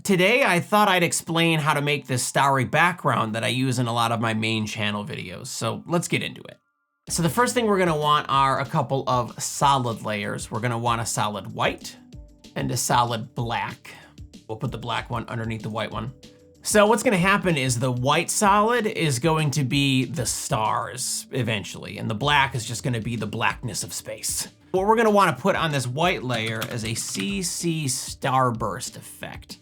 Today, I thought I'd explain how to make this starry background that I use in a lot of my main channel videos, so let's get into it. So the first thing we're gonna want are a couple of solid layers. We're gonna want a solid white and a solid black. We'll put the black one underneath the white one. So what's gonna happen is the white solid is going to be the stars eventually, and the black is just gonna be the blackness of space. What we're gonna wanna put on this white layer is a CC starburst effect.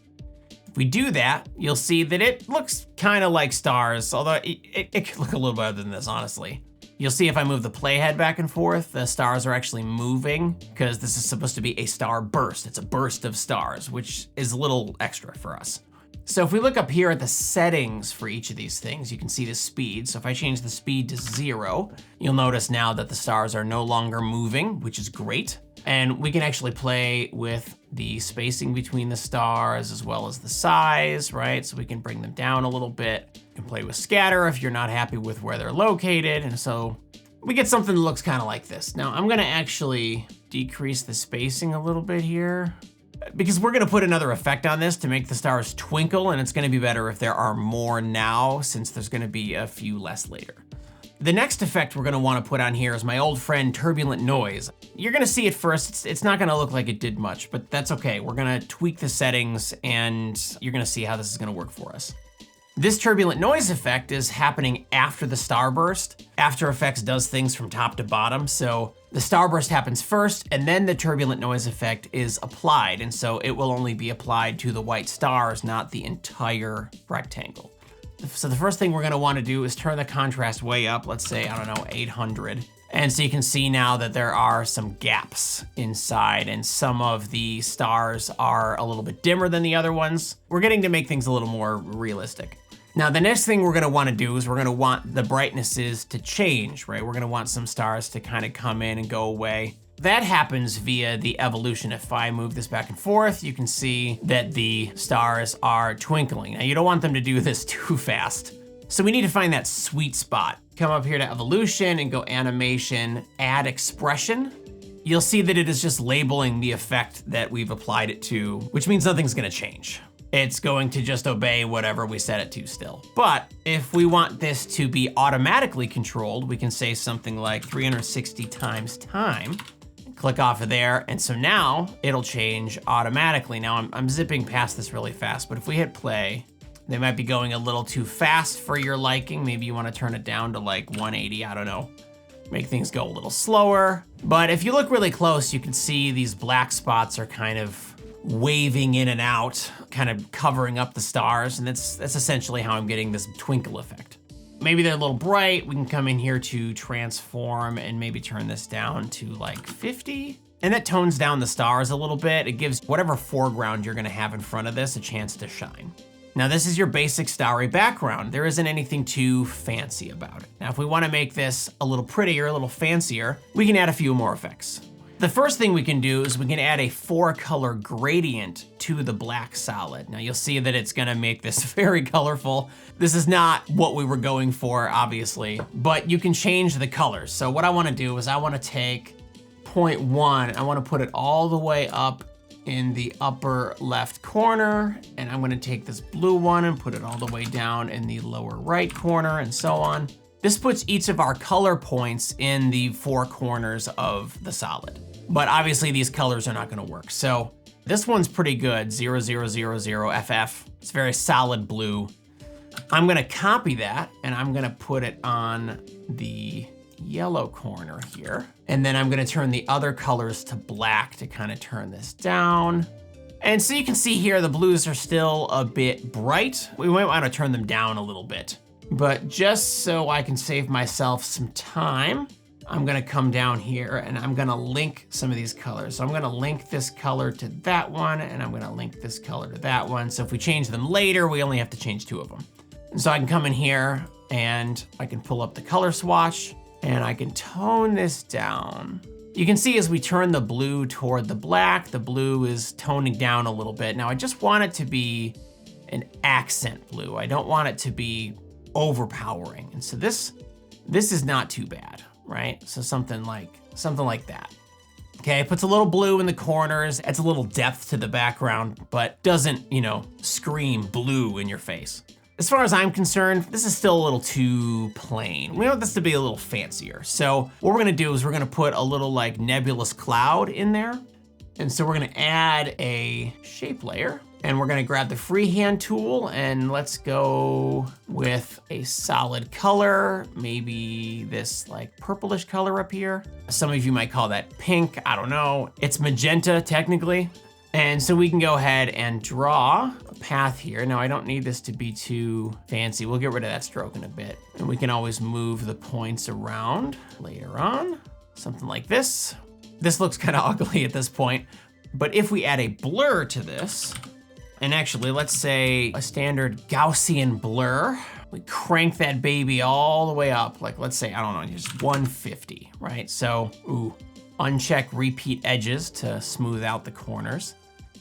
If we do that, you'll see that it looks kind of like stars, although it could look a little better than this, honestly. You'll see if I move the playhead back and forth, the stars are actually moving because this is supposed to be a star burst. It's a burst of stars, which is a little extra for us. So if we look up here at the settings for each of these things, you can see the speed. So if I change the speed to 0, you'll notice now that the stars are no longer moving, which is great. And we can actually play with the spacing between the stars as well as the size, right? So we can bring them down a little bit. You can play with scatter if you're not happy with where they're located. And so we get something that looks kind of like this. Now I'm gonna actually decrease the spacing a little bit here, because we're gonna put another effect on this to make the stars twinkle, and it's gonna be better if there are more now since there's gonna be a few less later. The next effect we're gonna wanna put on here is my old friend Turbulent Noise. You're gonna see it first, it's not gonna look like it did much, but that's okay. We're gonna tweak the settings and you're gonna see how this is gonna work for us. This turbulent noise effect is happening after the starburst. After Effects does things from top to bottom, so the starburst happens first and then the turbulent noise effect is applied, and so it will only be applied to the white stars, not the entire rectangle. So the first thing we're gonna wanna do is turn the contrast way up, let's say, I don't know, 800. And so you can see now that there are some gaps inside and some of the stars are a little bit dimmer than the other ones. We're getting to make things a little more realistic. Now, the next thing we're gonna wanna do is we're gonna want the brightnesses to change, right? We're gonna want some stars to kind of come in and go away. That happens via the evolution. If I move this back and forth, you can see that the stars are twinkling. Now, you don't want them to do this too fast. So we need to find that sweet spot. Come up here to evolution and go animation, add expression. You'll see that it is just labeling the effect that we've applied it to, which means nothing's gonna change. It's going to just obey whatever we set it to still. But if we want this to be automatically controlled, we can say something like 360 times time. Click off of there, and so now it'll change automatically. Now I'm zipping past this really fast, but if we hit play, they might be going a little too fast for your liking. Maybe you wanna turn it down to like 180, I don't know. Make things go a little slower. But if you look really close, you can see these black spots are kind of waving in and out, kind of covering up the stars, and that's essentially how I'm getting this twinkle effect. Maybe they're a little bright. We can come in here to transform and maybe turn this down to like 50. And that tones down the stars a little bit. It gives whatever foreground you're gonna have in front of this a chance to shine. Now this is your basic starry background. There isn't anything too fancy about it. Now if we wanna make this a little prettier, a little fancier, we can add a few more effects. The first thing we can do is we can add a 4-color gradient to the black solid. Now you'll see that it's gonna make this very colorful. This is not what we were going for, obviously, but you can change the colors. So what I wanna do is I wanna take 0.1, I wanna put it all the way up in the upper left corner, and I'm gonna take this blue one and put it all the way down in the lower right corner, and so on. This puts each of our color points in the 4 corners of the solid. But obviously these colors are not gonna work. So this one's pretty good, 0000FF. It's very solid blue. I'm gonna copy that and I'm gonna put it on the yellow corner here. And then I'm gonna turn the other colors to black to kind of turn this down. And so you can see here, the blues are still a bit bright. We might wanna turn them down a little bit. But just so I can save myself some time, I'm gonna come down here and I'm gonna link some of these colors. So I'm gonna link this color to that one, and I'm gonna link this color to that one. So if we change them later, we only have to change 2 of them. And so I can come in here and I can pull up the color swatch and I can tone this down. You can see as we turn the blue toward the black, the blue is toning down a little bit. Now I just want it to be an accent blue. I don't want it to be overpowering. And so this is not too bad, right? So something like that. Okay, it puts a little blue in the corners, adds a little depth to the background, but doesn't, you know, scream blue in your face. As far as I'm concerned, this is still a little too plain. We want this to be a little fancier. So what we're gonna do is we're gonna put a little like nebulous cloud in there. And so we're gonna add a shape layer, and we're gonna grab the freehand tool, and let's go with a solid color, maybe this like purplish color up here. Some of you might call that pink, I don't know. It's magenta technically. And so we can go ahead and draw a path here. Now I don't need this to be too fancy. We'll get rid of that stroke in a bit. And we can always move the points around later on, something like this. This looks kind of ugly at this point, but if we add a blur to this, and actually let's say a standard Gaussian blur, we crank that baby all the way up, like let's say, I don't know, just 150, right? So, uncheck repeat edges to smooth out the corners.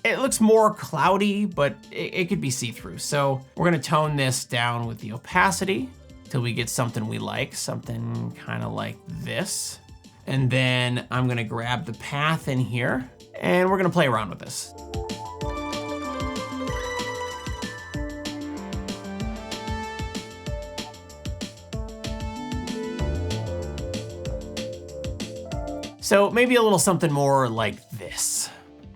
It looks more cloudy, but it could be see-through. So we're gonna tone this down with the opacity till we get something we like, something kind of like this. And then I'm gonna grab the path in here and we're gonna play around with this. So maybe a little something more like this.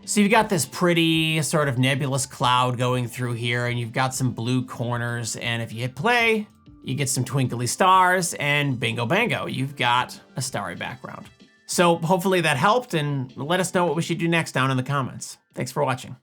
So you've got this pretty sort of nebulous cloud going through here, and you've got some blue corners, and if you hit play, you get some twinkly stars, and bingo bango, you've got a starry background. So hopefully that helped, and let us know what we should do next down in the comments. Thanks for watching.